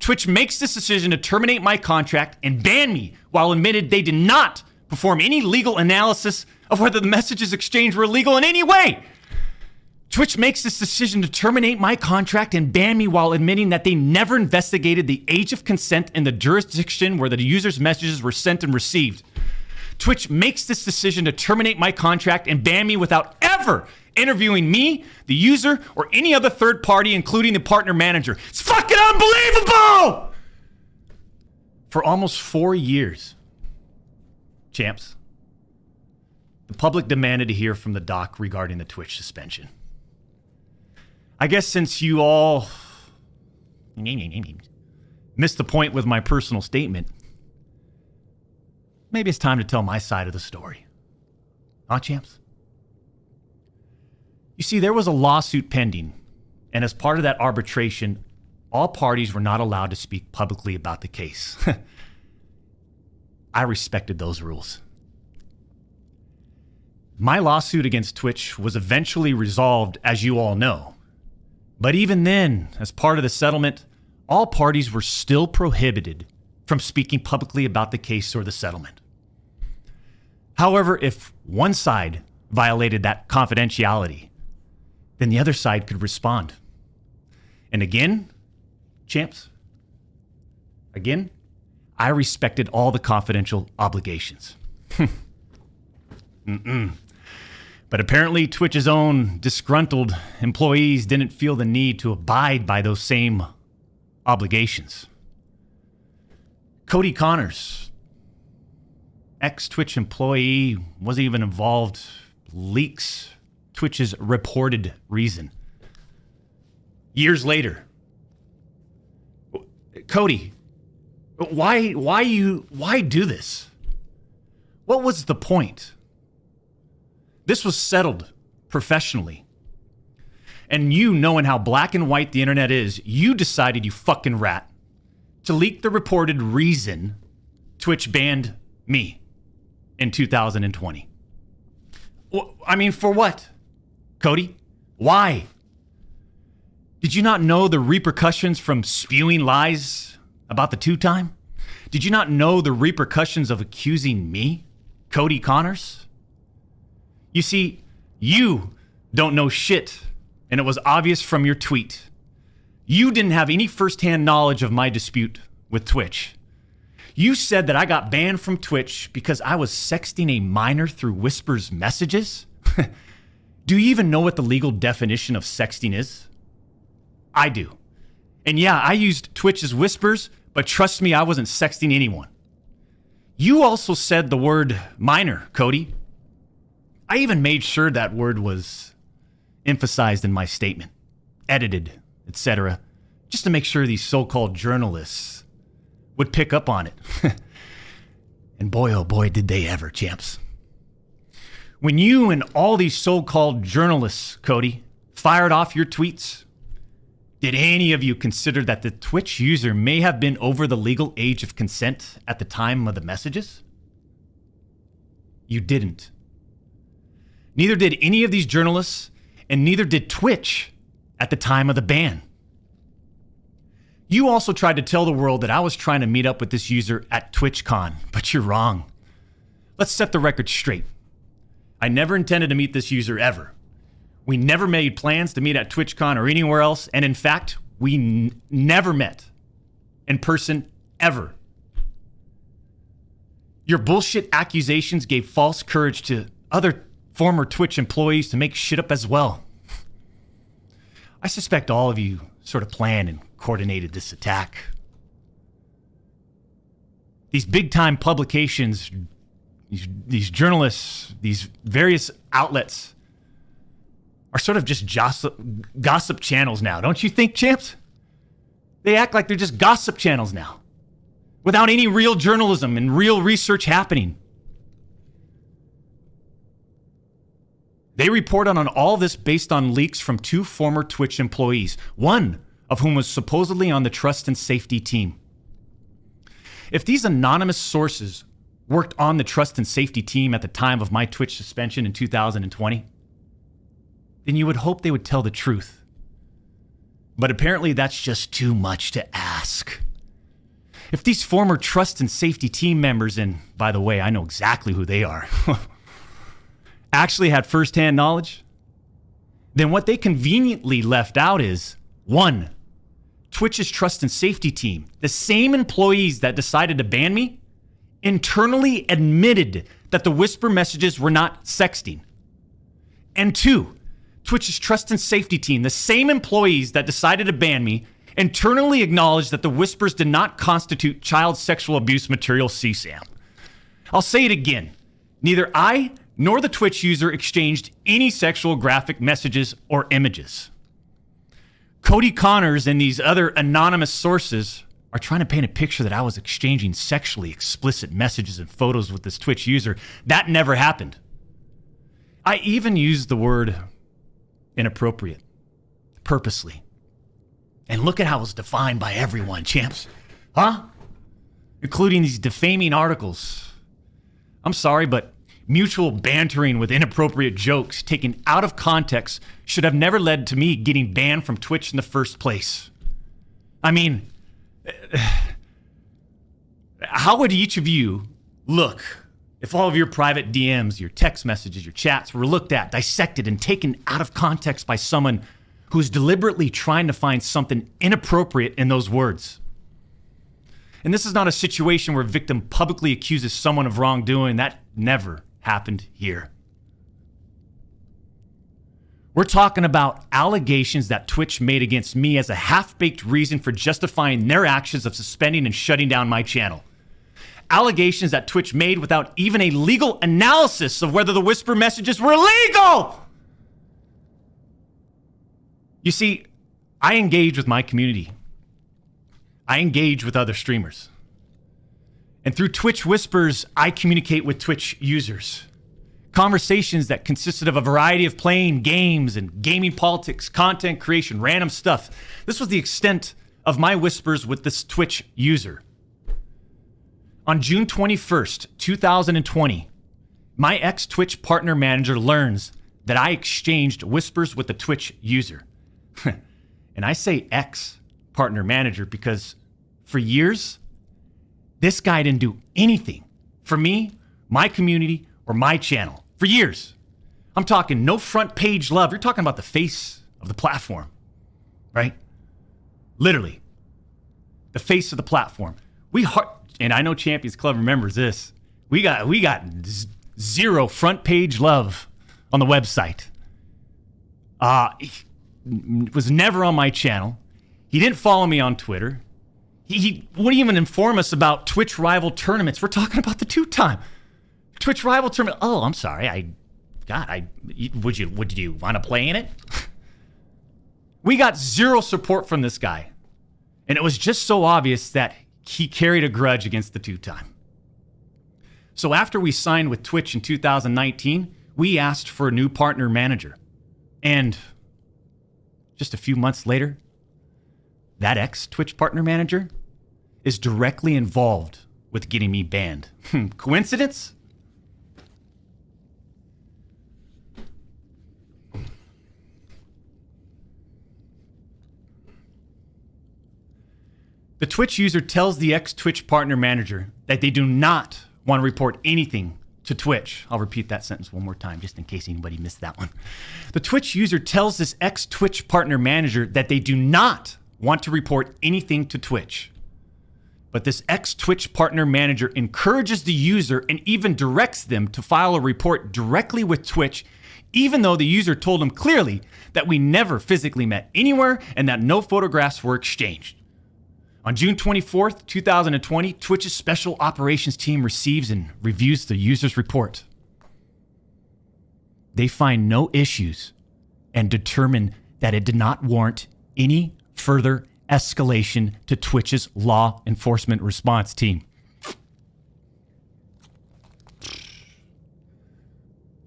Twitch makes this decision to terminate my contract and ban me while admitted they did not perform any legal analysis of whether the messages exchanged were illegal in any way. Twitch makes this decision to terminate my contract and ban me while admitting that they never investigated the age of consent in the jurisdiction where the user's messages were sent and received. Twitch makes this decision to terminate my contract and ban me without ever interviewing me, the user, or any other third party, including the partner manager. It's fucking unbelievable! For almost 4 years, champs, the public demanded to hear from the doc regarding the Twitch suspension. I guess since you all missed the point with my personal statement, maybe it's time to tell my side of the story. Huh, champs? You see, there was a lawsuit pending, and as part of that arbitration, all parties were not allowed to speak publicly about the case. I respected those rules. My lawsuit against Twitch was eventually resolved, as you all know. But even then, as part of the settlement, all parties were still prohibited from speaking publicly about the case or the settlement. However, if one side violated that confidentiality, then the other side could respond. And again, champs, I respected all the confidential obligations. But apparently Twitch's own disgruntled employees didn't feel the need to abide by those same obligations. Cody Connors, ex-Twitch employee, wasn't even involved, leaks Twitch's reported reason. Years later, Cody, why do this? What was the point? This was settled professionally. And you, knowing how black and white the internet is, you decided, you fucking rat, to leak the reported reason Twitch banned me in 2020. I mean, for what? Cody, why? Did you not know the repercussions from spewing lies about the two-time? Did you not know the repercussions of accusing me, Cody Connors? You see, you don't know shit, and it was obvious from your tweet. You didn't have any firsthand knowledge of my dispute with Twitch. You said that I got banned from Twitch because I was sexting a minor through Whisper's messages? Do you even know what the legal definition of sexting is? I do. And yeah, I used Twitch's Whispers, but trust me, I wasn't sexting anyone. You also said the word minor, Cody. I even made sure that word was emphasized in my statement, edited, etc., just to make sure these so-called journalists would pick up on it. And boy, oh boy, did they ever, champs. When you and all these so-called journalists, Cody, fired off your tweets, did any of you consider that the Twitch user may have been over the legal age of consent at the time of the messages? You didn't. Neither did any of these journalists, and neither did Twitch at the time of the ban. You also tried to tell the world that I was trying to meet up with this user at TwitchCon, but you're wrong. Let's set the record straight. I never intended to meet this user ever. We never made plans to meet at TwitchCon or anywhere else, and in fact, we never met in person ever. Your bullshit accusations gave false courage to other former Twitch employees to make shit up as well. I suspect all of you sort of planned and coordinated this attack. These big-time publications, these journalists, these various outlets are sort of just gossip channels now, don't you think, champs? They act like they're just gossip channels now, without any real journalism and real research happening. They report on all this based on leaks from 2 former Twitch employees, one of whom was supposedly on the trust and safety team. If these anonymous sources worked on the trust and safety team at the time of my Twitch suspension in 2020, then you would hope they would tell the truth. But apparently that's just too much to ask. If these former trust and safety team members, and by the way, I know exactly who they are, actually had firsthand knowledge, then what they conveniently left out is, 1, Twitch's trust and safety team, the same employees that decided to ban me, internally admitted that the whisper messages were not sexting. And 2, Twitch's trust and safety team, the same employees that decided to ban me, internally acknowledged that the whispers did not constitute child sexual abuse material CSAM. I'll say it again. Neither I nor the Twitch user exchanged any sexual graphic messages or images. Cody Connors and these other anonymous sources are trying to paint a picture that I was exchanging sexually explicit messages and photos with this Twitch user. That never happened. I even used the word inappropriate, purposely. And look at how it was defined by everyone, champs. Huh? Including these defaming articles. I'm sorry, but mutual bantering with inappropriate jokes taken out of context should have never led to me getting banned from Twitch in the first place. I mean, how would each of you look if all of your private DMs, your text messages, your chats were looked at, dissected, and taken out of context by someone who's deliberately trying to find something inappropriate in those words? And this is not a situation where a victim publicly accuses someone of wrongdoing. That never happened here. We're talking about allegations that Twitch made against me as a half-baked reason for justifying their actions of suspending and shutting down my channel. Allegations that Twitch made without even a legal analysis of whether the whisper messages were legal. You see, I engage with my community. I engage with other streamers. And through Twitch Whispers, I communicate with Twitch users. Conversations that consisted of a variety of playing games and gaming politics, content creation, random stuff. This was the extent of my whispers with this Twitch user. On June 21st, 2020, my ex-Twitch partner manager learns that I exchanged whispers with the Twitch user. And I say ex-partner manager because for years, this guy didn't do anything for me, my community, or my channel. For years. I'm talking no front page love. You're talking about the face of the platform, right? Literally. The face of the platform. And I know Champions Club remembers this. We got zero front page love on the website. He was never on my channel. He didn't follow me on Twitter. He wouldn't even inform us about Twitch rival tournaments. We're talking about the two-time Twitch rival tournament. Oh, I'm sorry. Would you want to play in it? We got zero support from this guy. And it was just so obvious that he carried a grudge against the two-time. So after we signed with Twitch in 2019, we asked for a new partner manager. And just a few months later, that ex-Twitch partner manager is directly involved with getting me banned. Coincidence? The Twitch user tells the ex-Twitch partner manager that they do not want to report anything to Twitch. I'll repeat that sentence one more time just in case anybody missed that one. The Twitch user tells this ex-Twitch partner manager that they do not want to report anything to Twitch. But this ex-Twitch partner manager encourages the user and even directs them to file a report directly with Twitch, even though the user told him clearly that we never physically met anywhere and that no photographs were exchanged. On June 24th, 2020, Twitch's special operations team receives and reviews the user's report. They find no issues and determine that it did not warrant any further escalation to Twitch's law enforcement response team.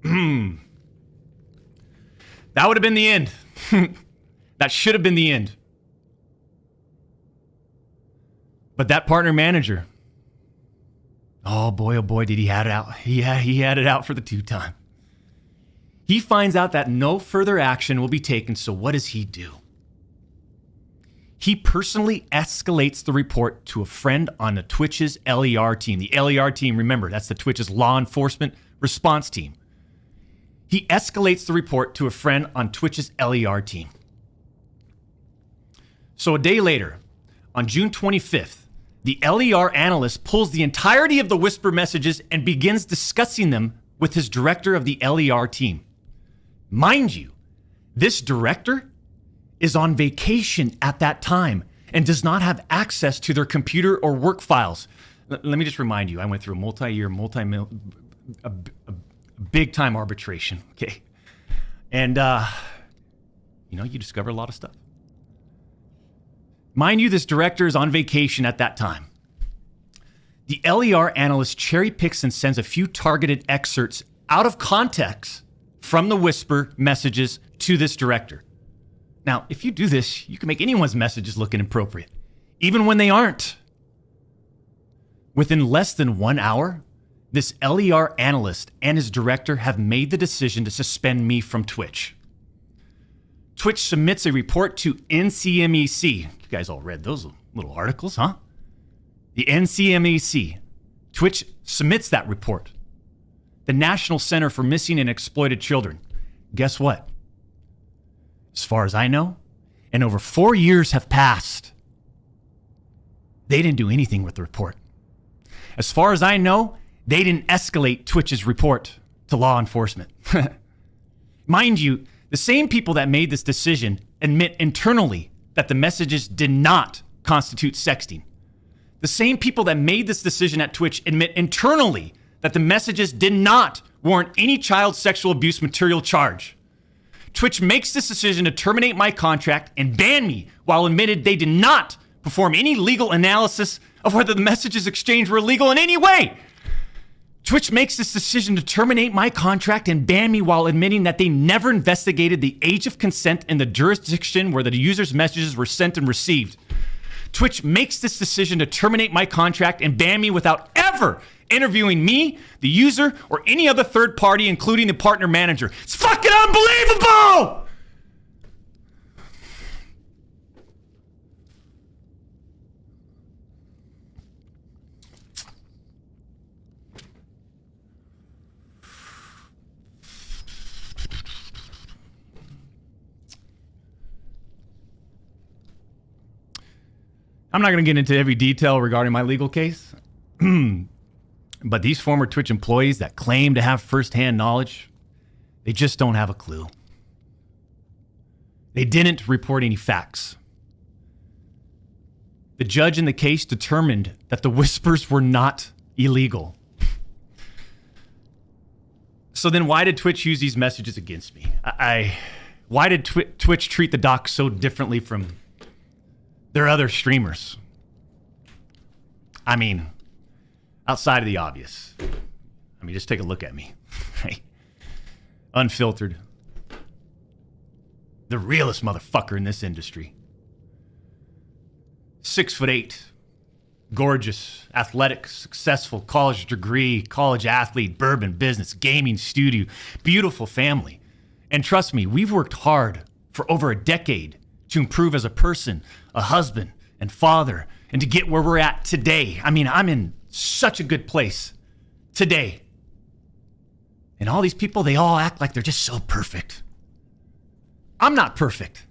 That would have been the end. That should have been the end. But that partner manager, oh boy, did he had it out. He had it out for the two-time. He finds out that no further action will be taken, so what does he do? He personally escalates the report to a friend on the Twitch's LER team. The LER team, remember, that's the Twitch's law enforcement response team. He escalates the report to a friend on Twitch's LER team. So a day later, on June 25th, the LER analyst pulls the entirety of the whisper messages and begins discussing them with his director of the LER team. Mind you, this director is on vacation at that time and does not have access to their computer or work files. Let me just remind you, I went through a multi-year, a big-time arbitration, okay? And, you discover a lot of stuff. Mind you, this director is on vacation at that time. The LER analyst cherry picks and sends a few targeted excerpts out of context from the whisper messages to this director. Now, if you do this, you can make anyone's messages look inappropriate, even when they aren't. Within less than 1 hour, this LER analyst and his director have made the decision to suspend me from Twitch. Twitch submits a report to NCMEC. You guys all read those little articles, huh? The NCMEC. Twitch submits that report. The National Center for Missing and Exploited Children. Guess what? As far as I know, and over 4 years have passed, they didn't do anything with the report. As far as I know, they didn't escalate Twitch's report to law enforcement. Mind you, the same people that made this decision admit internally that the messages did not constitute sexting. The same people that made this decision at Twitch admit internally that the messages did not warrant any child sexual abuse material charge. Twitch makes this decision to terminate my contract and ban me while admitted they did not perform any legal analysis of whether the messages exchanged were illegal in any way. Twitch makes this decision to terminate my contract and ban me while admitting that they never investigated the age of consent in the jurisdiction where the user's messages were sent and received. Twitch makes this decision to terminate my contract and ban me without ever interviewing me, the user, or any other third party, including the partner manager. It's fucking unbelievable! I'm not going to get into every detail regarding my legal case, but these former Twitch employees that claim to have firsthand knowledge, they just don't have a clue. They didn't report any facts. The judge in the case determined that the whispers were not illegal. So then why did Twitch use these messages against me? Why did Twitch treat the doc so differently from their other streamers? I mean, outside of the obvious. I mean, just take a look at me, right? Unfiltered. The realest motherfucker in this industry. 6'8", gorgeous, athletic, successful, college degree, college athlete, bourbon business, gaming studio, beautiful family. And trust me, we've worked hard for over a decade to improve as a person, a husband, and father, and to get where we're at today. I mean, I'm in such a good place today. And all these people, they all act like they're just so perfect. I'm not perfect.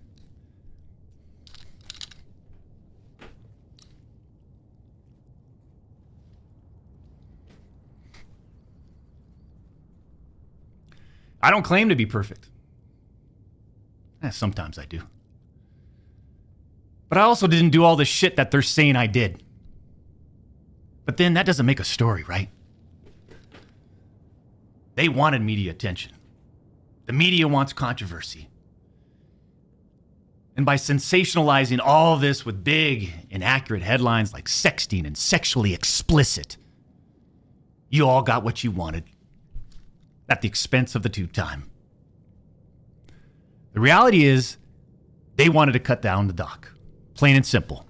I don't claim to be perfect. Sometimes I do. But I also didn't do all the shit that they're saying I did. But then that doesn't make a story, right? They wanted media attention. The media wants controversy. And by sensationalizing all this with big, inaccurate headlines like sexting and sexually explicit, you all got what you wanted at the expense of the tube time. The reality is, they wanted to cut down the doc. Plain and simple.